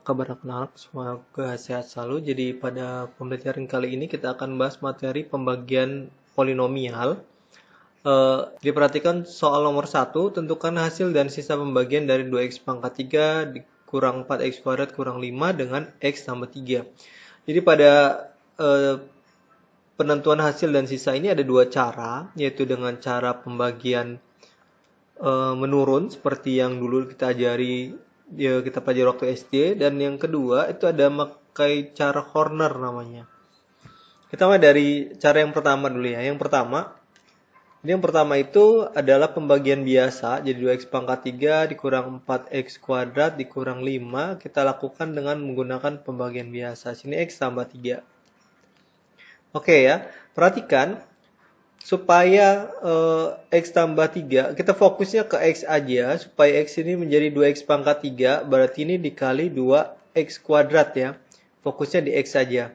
apa kabar anak-anak? Semoga sehat selalu. Jadi pada pembelajaran kali ini kita akan bahas materi pembagian polinomial. Jadi perhatikan soal nomor 1, tentukan hasil dan sisa pembagian dari 2x pangkat 3 dikurang 4x kuadrat kurang 5 dengan x tambah 3. Jadi pada penentuan hasil dan sisa ini ada dua cara, yaitu dengan cara pembagian menurun seperti yang dulu kita ajari kita pelajari waktu SD, dan yang kedua itu ada pakai cara corner namanya. Kita mulai dari cara yang pertama dulu ya. Yang pertama itu adalah pembagian biasa. Jadi 2x pangkat 3 dikurang 4x kuadrat dikurang 5 kita lakukan dengan menggunakan pembagian biasa. Sini x tambah 3. Oke ya. Perhatikan supaya x tambah 3, kita fokusnya ke x aja, supaya x ini menjadi 2x pangkat 3, berarti ini dikali 2x kuadrat ya. Fokusnya di x saja.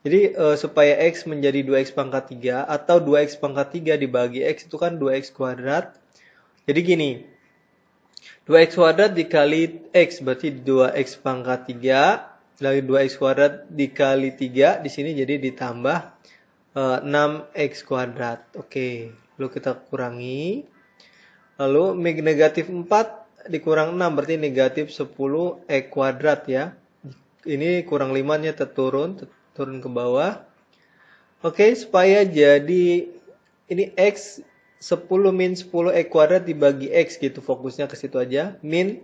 Jadi supaya x menjadi 2x pangkat 3, atau 2x pangkat 3 dibagi x itu kan 2x kuadrat. Jadi gini, 2x kuadrat dikali x, berarti 2x pangkat 3, dari 2x kuadrat dikali 3, di sini jadi ditambah 6x kuadrat. Oke, lalu kita kurangi. Lalu negatif 4 dikurang 6 berarti negatif 10x kuadrat ya. Ini kurang 5-nya turun ke bawah. Oke, supaya jadi ini x 10 min 10x kuadrat dibagi x gitu, fokusnya ke situ aja. Min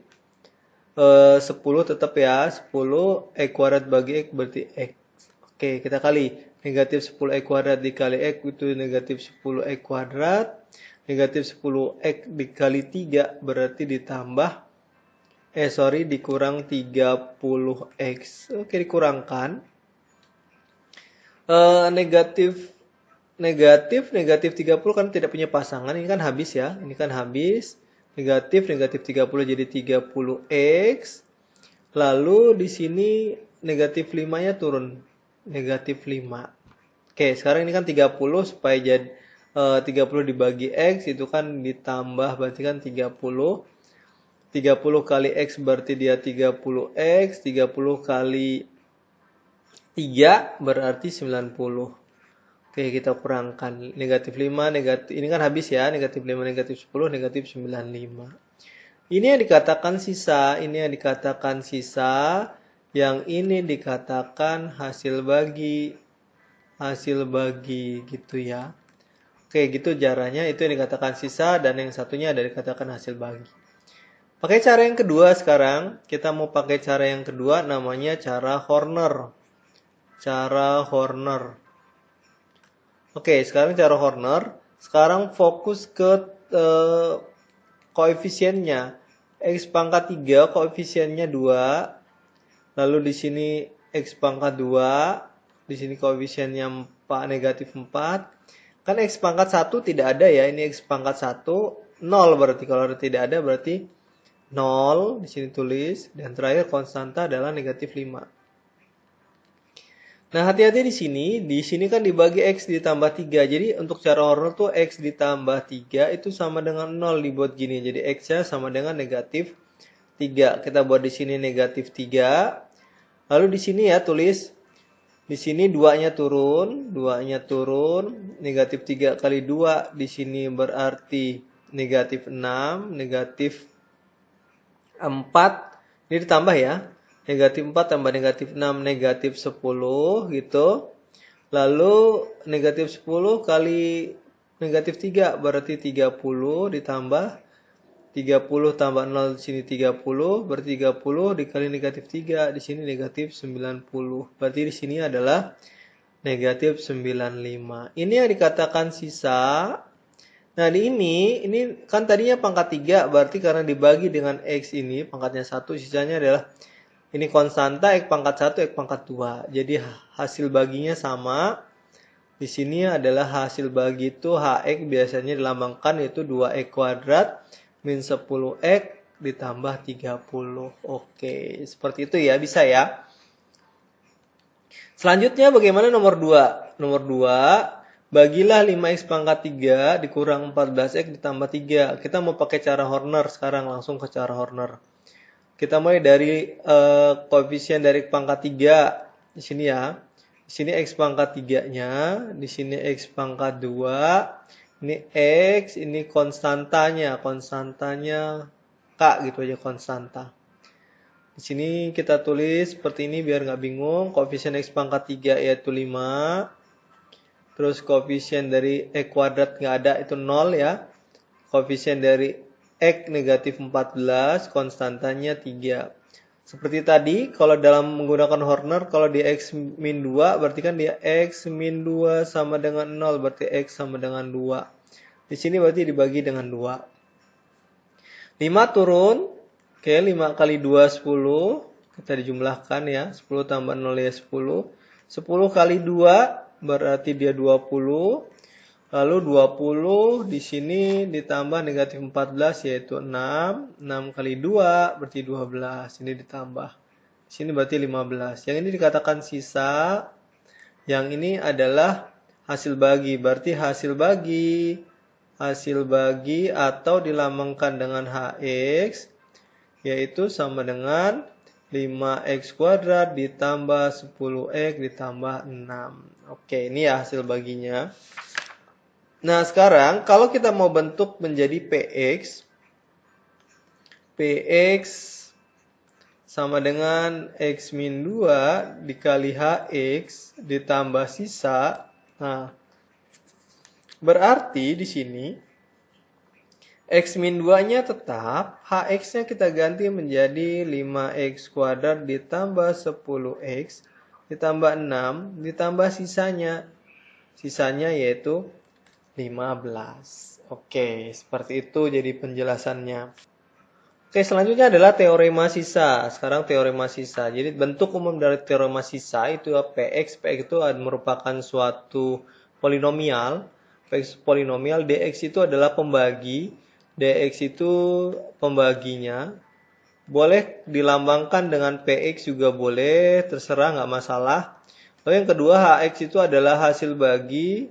10 tetap ya, 10x kuadrat bagi x berarti x. Oke, kita kali. Negatif 10x kuadrat dikali x itu negatif 10x kuadrat. Negatif 10x dikali 3 berarti ditambah dikurang 30x. Oke, dikurangkan. Negatif 30 kan tidak punya pasangan. Ini kan habis ya. Ini kan habis. Negatif 30 jadi 30x. Lalu di sini negatif 5-nya turun. Negatif 5. Oke, sekarang ini kan 30, supaya jadi 30 dibagi x itu kan ditambah, berarti kan 30. 30 kali x berarti dia 30x, 30 kali 3 berarti 90. Oke, kita kurangkan negatif 5, negatif ini kan habis ya, negatif 5, negatif 10, negatif 95. Ini yang dikatakan sisa, yang ini dikatakan hasil bagi gitu ya. Oke, gitu caranya, itu yang dikatakan sisa, dan yang satunya ada dikatakan hasil bagi. Pakai cara yang kedua sekarang, kita mau pakai cara yang kedua namanya cara Horner. Oke, sekarang cara Horner. Sekarang fokus ke koefisiennya. X pangkat 3 koefisiennya 2. Lalu di sini x pangkat 2. Di sini koefisiennya 4, negatif 4. Kan x pangkat 1 tidak ada ya. Ini x pangkat 1 0 berarti. Kalau tidak ada berarti 0. Di sini tulis. Dan terakhir konstanta adalah negatif 5. Nah, hati-hati di sini. Di sini kan dibagi x ditambah 3. Jadi untuk cara Horner tuh x ditambah 3 itu sama dengan 0 dibuat gini. Jadi x-nya sama dengan negatif 3. Kita buat di sini negatif 3. Lalu di sini ya tulis. Di sini 2-nya turun. Negatif 3 kali 2 di sini berarti negatif 6. Negatif 4. Ini ditambah ya. Negatif 4 tambah negatif 6, negatif 10 gitu. Lalu negatif 10 kali negatif 3 berarti 30 ditambah 30 tambah 0 di sini 30 berarti 30 dikali negatif 3 di sini negatif 90. Berarti di sini adalah negatif 95. Ini yang dikatakan sisa. Nah, ini kan tadinya pangkat 3 berarti karena dibagi dengan x ini pangkatnya 1, sisanya adalah ini konstanta x pangkat 1, x pangkat 2. Jadi hasil baginya sama. Di sini adalah hasil bagi itu hx biasanya dilambangkan yaitu 2x kuadrat min 10x ditambah 30. Oke, seperti itu ya, bisa ya. Selanjutnya bagaimana nomor 2? Nomor 2, bagilah 5x pangkat 3 dikurang 14x ditambah 3. Kita mau pakai cara Horner sekarang, langsung ke cara Horner. Kita mulai dari koefisien dari pangkat 3 di sini ya. Di sini X pangkat 3-nya, di sini X pangkat 2, ini X, ini konstantanya K gitu aja, konstanta. Di sini kita tulis seperti ini biar nggak bingung. Koefisien X pangkat 3 yaitu 5. Terus koefisien dari E kuadrat nggak ada, itu 0 ya. Koefisien dari X negatif 14, konstantanya 3. Seperti tadi, kalau dalam menggunakan Horner, kalau di X min 2, berarti kan dia X min 2 sama dengan 0, berarti X sama dengan 2. Di sini berarti dibagi dengan 2. 5 turun, oke, 5 kali 2, 10. Kita dijumlahkan ya, 10 tambah 0 ya 10. 10 kali 2, berarti dia 20. Lalu 20 di sini ditambah negatif 14 yaitu 6. 6 kali 2 berarti 12. Ini ditambah. Di sini berarti 15. Yang ini dikatakan sisa. Yang ini adalah hasil bagi. Berarti hasil bagi atau dilambangkan dengan HX yaitu sama dengan 5x kuadrat ditambah 10x ditambah 6. Oke, ini ya hasil baginya. Nah, sekarang kalau kita mau bentuk menjadi PX sama dengan X min 2 dikali HX ditambah sisa. Nah, berarti di sini X min 2-nya tetap, HX-nya kita ganti menjadi 5x kuadrat ditambah 10x ditambah 6 ditambah sisanya. Sisanya yaitu 15. Oke, seperti itu jadi penjelasannya. Oke, selanjutnya adalah teorema sisa. Sekarang teorema sisa. Jadi bentuk umum dari teorema sisa itu PX. PX itu merupakan suatu polinomial. PX polinomial, DX itu adalah pembagi. DX itu pembaginya. Boleh dilambangkan dengan PX juga boleh, terserah nggak masalah. Lalu yang kedua, HX itu adalah hasil bagi,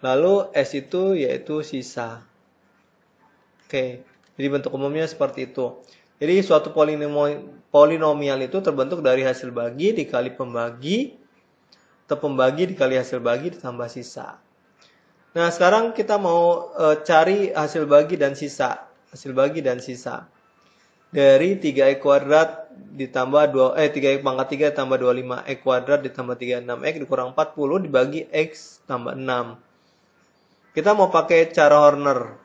lalu S itu yaitu sisa. Oke, jadi bentuk umumnya seperti itu. Jadi suatu polinomial itu terbentuk dari hasil bagi dikali pembagi, atau pembagi dikali hasil bagi ditambah sisa. Nah, sekarang kita mau cari hasil bagi dan sisa. Hasil bagi dan sisa. Dari 3x kuadrat ditambah 3x pangkat 3 tambah 25x kuadrat ditambah 36x dikurang 40 dibagi x tambah 6. Kita mau pakai cara Horner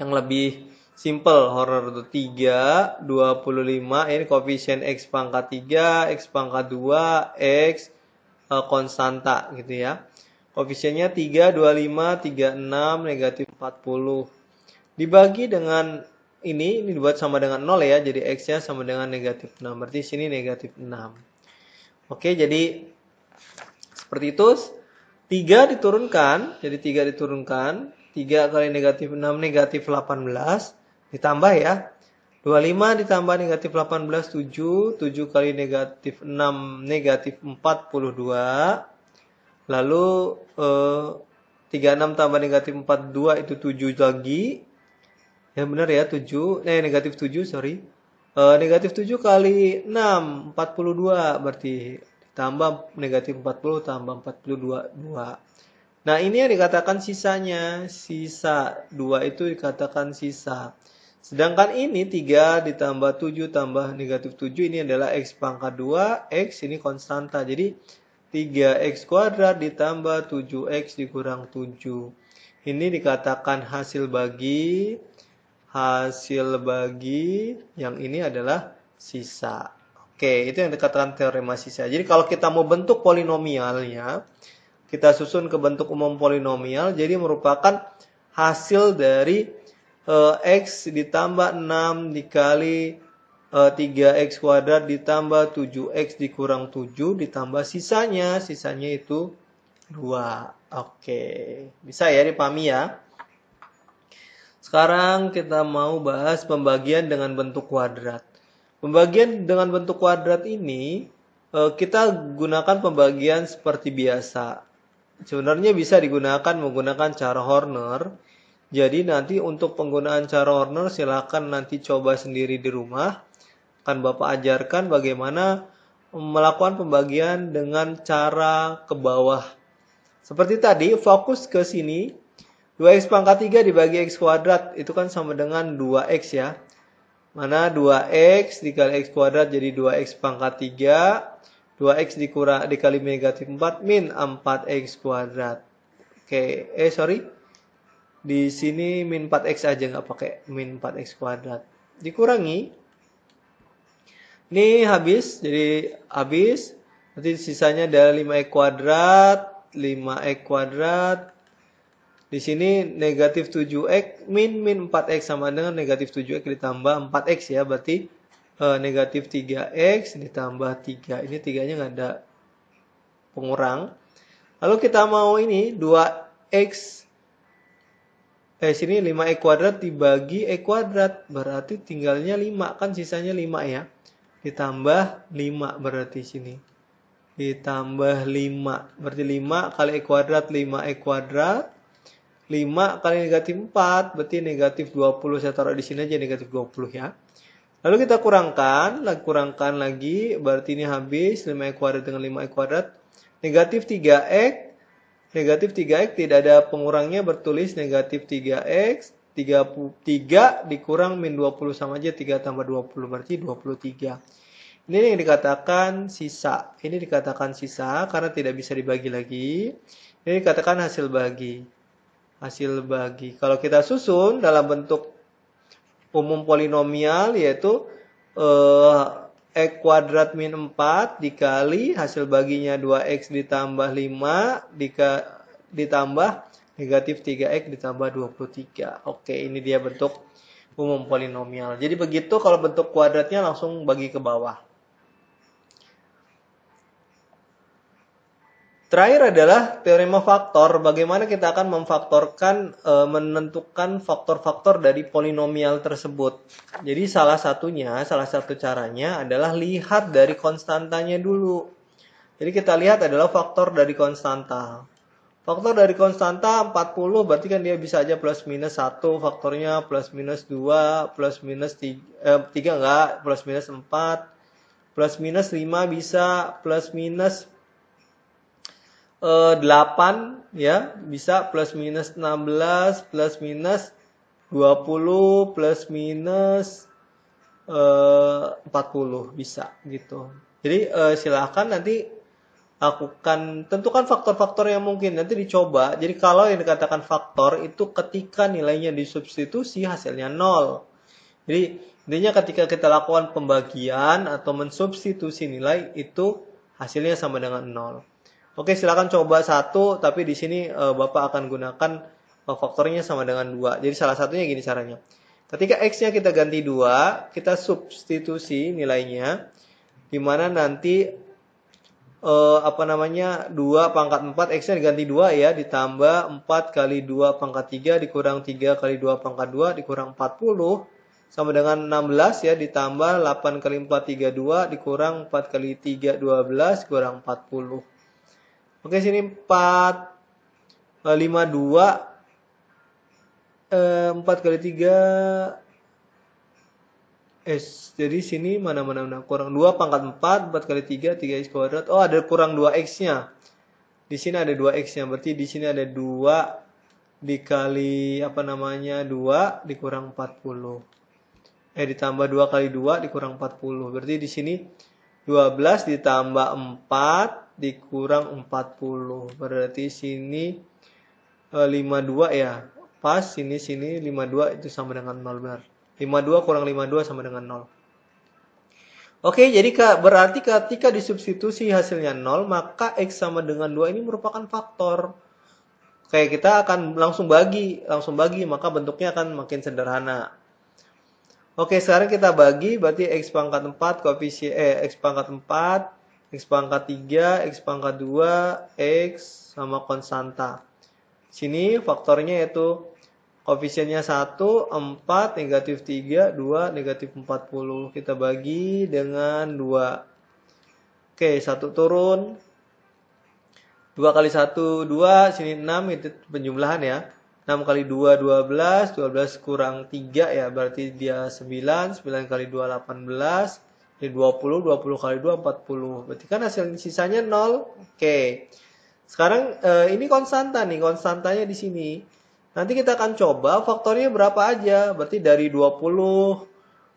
yang lebih simple. Horner itu 3, 25, ini koefisien x pangkat 3, x pangkat 2, x konstanta gitu ya. Koefisiennya 3, 25, 36, negatif 40. Dibagi dengan ini dibuat sama dengan 0 ya, jadi X-nya sama dengan negatif 6, berarti sini negatif 6. Oke, jadi seperti itu, 3 diturunkan, jadi 3 diturunkan, 3 kali negatif 6, negatif 18, ditambah ya, 25 ditambah negatif 18, 7, 7 kali negatif 6, negatif 42, lalu 36 tambah negatif 42 itu 7 lagi, ya benar ya, 7, negatif 7, sorry. Negatif 7 kali 6, 42, berarti ditambah negatif 40 tambah 42, 2. Nah, ini yang dikatakan sisanya. Sisa 2 itu dikatakan sisa. Sedangkan ini 3 ditambah 7 tambah negatif 7, ini adalah X pangkat 2, X ini konstanta. Jadi 3x kuadrat ditambah 7x dikurang 7. Ini dikatakan hasil bagi. Yang ini adalah sisa. Oke, itu yang dikatakan teorema sisa. Jadi kalau kita mau bentuk polinomialnya, kita susun ke bentuk umum polinomial, jadi merupakan hasil dari x ditambah 6 dikali 3x kuadrat ditambah 7x dikurang 7 ditambah sisanya itu 2. Oke, bisa ya dipahami ya. Sekarang kita mau bahas pembagian dengan bentuk kuadrat. Pembagian dengan bentuk kuadrat ini kita gunakan pembagian seperti biasa. Sebenarnya bisa digunakan menggunakan cara Horner. Jadi nanti untuk penggunaan cara Horner silakan nanti coba sendiri di rumah. Akan Bapak ajarkan bagaimana melakukan pembagian dengan cara ke bawah. Seperti tadi, fokus ke sini. 2x pangkat 3 dibagi x kuadrat, itu kan sama dengan 2x ya. Mana 2x dikali x kuadrat jadi 2x pangkat 3. 2x dikali negatif 4 min 4x kuadrat. Oke, sorry. Di sini min 4x aja, nggak pakai min 4x kuadrat. Dikurangi. Ini habis, jadi habis. Nanti sisanya ada 5x kuadrat, 5x kuadrat. Di sini negatif 7x min 4x sama dengan negatif 7x ditambah 4x ya. Berarti negatif 3x ditambah 3. Ini 3-nya nggak ada pengurang. Lalu kita mau ini 2x. Sini 5x kuadrat dibagi x kuadrat. Berarti tinggalnya 5. Kan sisanya 5 ya. Ditambah 5 berarti sini. Ditambah 5. Berarti 5 kali x kuadrat 5x kuadrat. 5 kali negatif 4. Berarti negatif 20. Saya taruh di sini aja negatif 20 ya. Lalu kita kurangkan lagi. Berarti ini habis 5x kuadrat dengan 5x kuadrat. Negatif 3x. Negatif 3x tidak ada pengurangnya, bertulis negatif 3x. 33 dikurang min 20 sama aja 3 tambah 20 berarti 23. Ini yang dikatakan sisa. Ini dikatakan sisa karena tidak bisa dibagi lagi. Ini dikatakan hasil bagi. Hasil bagi. Kalau kita susun dalam bentuk umum polinomial yaitu x kuadrat min 4 dikali hasil baginya 2x ditambah 5 ditambah negatif 3x ditambah 23. Oke, ini dia bentuk umum polinomial. Jadi begitu kalau bentuk kuadratnya langsung bagi ke bawah. Terakhir adalah teorema faktor. Bagaimana kita akan memfaktorkan, menentukan faktor-faktor dari polinomial tersebut. Jadi salah satu caranya adalah lihat dari konstantanya dulu. Jadi kita lihat adalah faktor dari konstanta. Faktor dari konstanta 40 berarti kan dia bisa aja plus minus 1, faktornya plus minus 2, plus minus 3 enggak, plus minus 4, plus minus 5 bisa, plus minus 8 ya, bisa plus minus 16, plus minus 20, plus minus 40 bisa gitu. Jadi silahkan nanti tentukan faktor-faktor yang mungkin, nanti dicoba. Jadi kalau yang dikatakan faktor itu ketika nilainya disubstitusi hasilnya 0. Jadi intinya ketika kita lakukan pembagian atau mensubstitusi nilai itu hasilnya sama dengan 0. Oke, silakan coba satu, tapi di sini Bapak akan gunakan faktornya sama dengan 2. Jadi salah satunya gini caranya. Ketika X-nya kita ganti 2, kita substitusi nilainya, di mana nanti 2 pangkat 4, X-nya diganti 2 ya, ditambah 4 kali 2 pangkat 3, dikurang 3 kali 2 pangkat 2, dikurang 40, sama dengan 16 ya, ditambah 8 kali 4, 32, dikurang 4 kali 3, 12, dikurang 40. Oke, sini 4, 52, 4 kali 3, jadi sini mana kurang 2 pangkat 4, 4 kali 3, 3x kuadrat. Oh, ada kurang 2x-nya. Di sini ada 2x-nya, berarti di sini ada 2 dikali 2 dikurang 40. Ditambah 2 kali 2 dikurang 40. Berarti di sini 12 ditambah 4 dikurang 40. Berarti sini 52 ya. Pas sini 52 itu sama dengan 0 benar. 52 kurang 52 sama dengan 0. Oke, jadi berarti ketika disubstitusi hasilnya 0, maka X sama dengan 2 ini merupakan faktor. Oke, kita akan langsung bagi, maka bentuknya akan makin sederhana. Oke, sekarang kita bagi, berarti X pangkat 4, X pangkat 4, X pangkat 3, X pangkat 2, X sama konstanta. Sini faktornya yaitu koefisiennya 1, 4, negatif 3, 2, negatif 40. Kita bagi dengan 2. Oke, 1 turun. 2 kali 1, 2. Sini 6, itu penjumlahan ya. 6 kali 2, 12. 12 kurang 3 ya, berarti dia 9. 9 kali 2, 18. Jadi 20. 20 kali 2, 40. Berarti kan hasil sisanya 0. Oke. Sekarang ini konstanta nih. Konstantanya di sini. Nanti kita akan coba faktornya berapa aja. Berarti dari 20.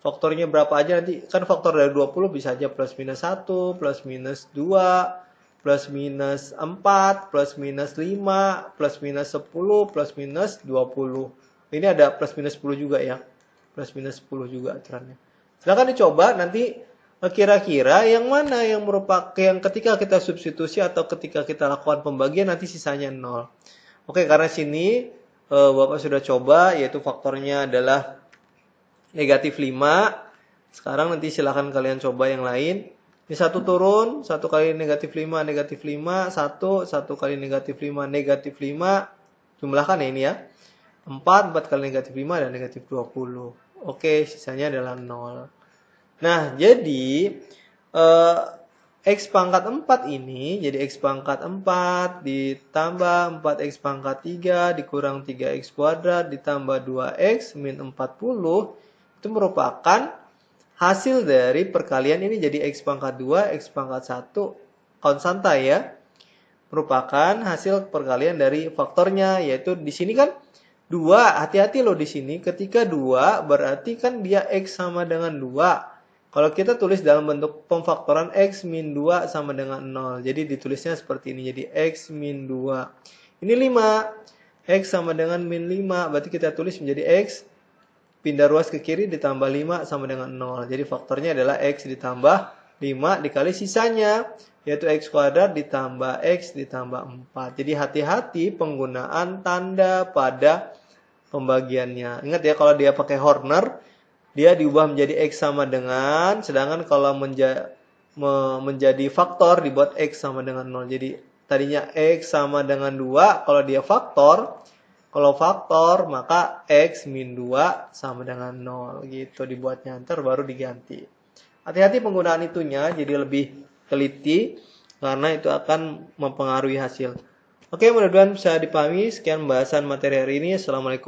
Faktornya berapa aja nanti. Kan faktor dari 20 bisa aja plus minus 1, plus minus 2, plus minus 4, plus minus 5, plus minus 10, plus minus 20. Ini ada plus minus 10 juga ya. Plus minus 10 juga aturannya. Silahkan dicoba nanti kira-kira yang mana yang merupakan yang ketika kita substitusi atau ketika kita lakukan pembagian nanti sisanya 0. Oke, karena sini Bapak sudah coba yaitu faktornya adalah negatif 5. Sekarang nanti silahkan kalian coba yang lain. Ini 1 turun, 1 kali negatif 5, negatif 5, 1 kali negatif 5, negatif 5. Jumlahkan ya ini ya. 4 kali negatif 5 dan negatif 20. Oke, sisanya adalah 0. Nah, jadi X pangkat 4 ini, jadi X pangkat 4 ditambah 4X pangkat 3 dikurang 3X kuadrat ditambah 2X min 40. Itu merupakan hasil dari perkalian ini jadi X pangkat 2, X pangkat 1 konstanta ya. Merupakan hasil perkalian dari faktornya, yaitu di sini kan 2, hati-hati loh di sini. Ketika 2 berarti kan dia X sama dengan 2. Kalau kita tulis dalam bentuk pemfaktoran X min 2 sama dengan 0. Jadi ditulisnya seperti ini, jadi X min 2. Ini 5, X sama dengan min 5, berarti kita tulis menjadi X pindah ruas ke kiri ditambah 5 sama dengan 0. Jadi faktornya adalah X ditambah 5 dikali sisanya. Yaitu X kuadrat ditambah X ditambah 4. Jadi hati-hati penggunaan tanda pada pembagiannya. Ingat ya kalau dia pakai Horner, dia diubah menjadi X sama dengan. Sedangkan kalau menjadi faktor dibuat X sama dengan 0. Jadi tadinya X sama dengan 2. Kalau dia faktor. Kalau faktor, maka X min 2 sama dengan 0. Gitu dibuatnya. Ntar baru diganti. Hati-hati penggunaan itunya, jadi lebih teliti. Karena itu akan mempengaruhi hasil. Oke, mudah-mudahan bisa dipahami. Sekian pembahasan materi hari ini. Assalamualaikum.